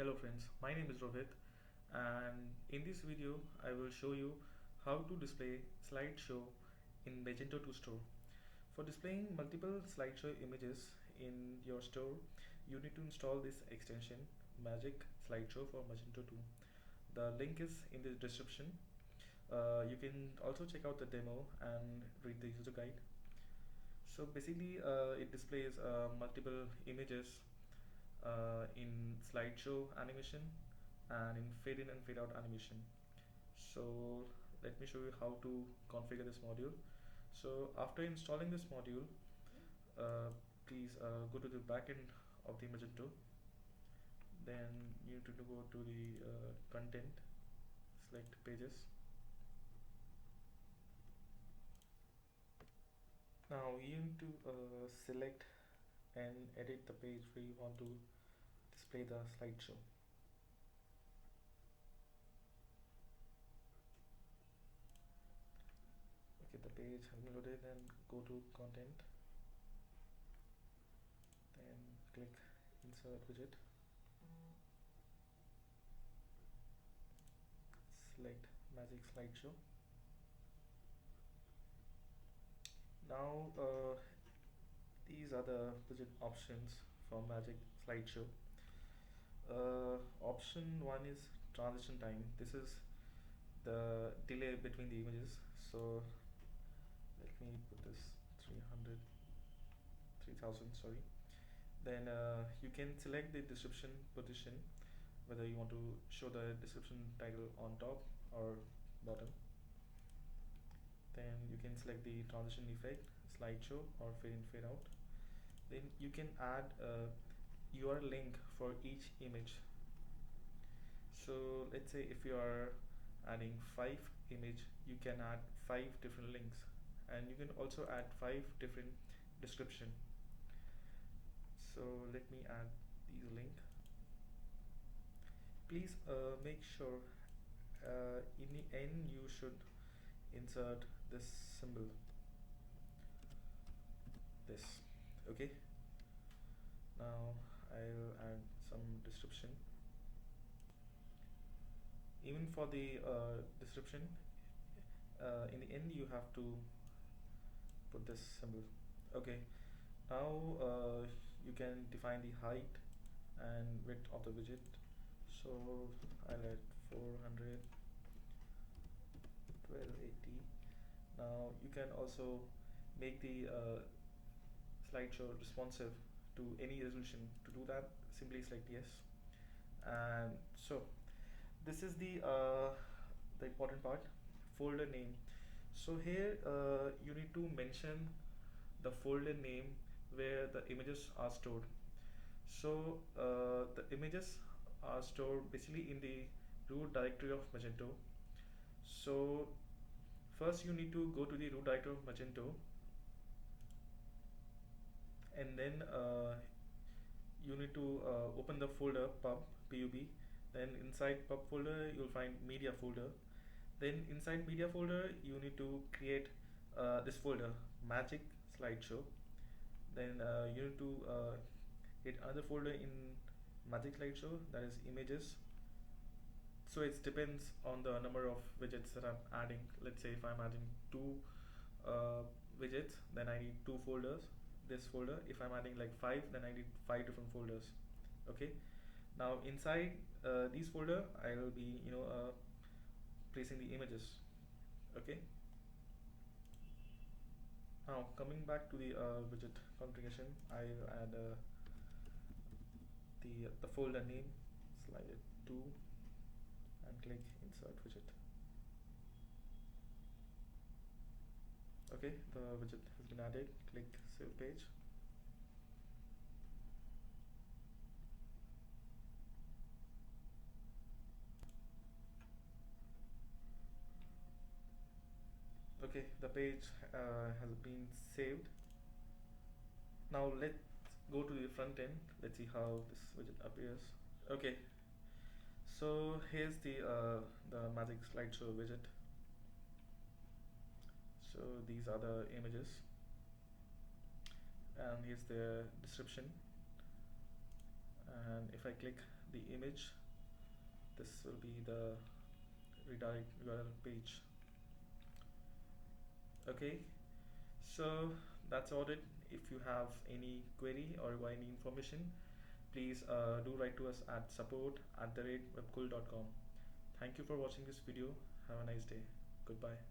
Hello friends, my name is Rohit, and in this video I will show you how to display slideshow in Magento 2 store. For displaying multiple slideshow images in your store, you need to install this extension Magic Slideshow for Magento 2. The link is in the description. You can also check out the demo and read the user guide. So basically it displays multiple images in slideshow animation and in fade in and fade out animation. So let me show you how to configure this module. So after installing this module, please go to the backend of the Magento. Then you need to go to the content, select pages. Now you need to select and edit the page where you want to display the slideshow. Okay, the page has been loaded, and go to content, then click insert widget, select Magic Slideshow. Now these are the widget options for Magic Slideshow. Option 1 is transition time. This is the delay between the images. So let me put this 300 3000, sorry. Then you can select the description position, whether you want to show the description title on top or bottom. Then you can select the transition effect, slideshow, or fade in fade out. Then you can add a URL link for each image. So let's say if you are adding 5 images, you can add 5 different links, and you can also add 5 different description. So let me add these link. Please make sure in the end you should insert this symbol, this. Okay, now I'll add some description. Even for the description, in the end you have to put this symbol. Okay, now you can define the height and width of the widget. So I'll add 400, 1280. Now you can also make the slideshow responsive to any resolution. To do that, simply select yes. And so this is the important part, folder name. So here you need to mention the folder name where the images are stored. So the images are stored basically in the root directory of Magento. So first you need to go to the root directory of Magento, and then you need to open the folder pub. Then inside pub folder you'll find media folder. Then inside media folder you need to create this folder, Magic Slideshow. Then you need to hit another folder in Magic Slideshow, that is images. So it depends on the number of widgets that I'm adding. Let's say if I'm adding 2 widgets, then I need 2 folders, this folder. If I'm adding like 5, then I need 5 different folders. Okay, now inside these folder I will be placing the images. Okay, now coming back to the widget configuration, I will add the folder name, slide it to, and click insert widget. Okay, the widget has been added. Click save page. Okay, the page has been saved. Now let's go to the front end. Let's see how this widget appears. Okay, so here's the Magic Slideshow widget. So these are the images, and here's the description. And if I click the image, this will be the redirect URL page. Okay, so that's all it. If you have any query or any information, please do write to us at support@webcool.com. Thank you for watching this video. Have a nice day. Goodbye.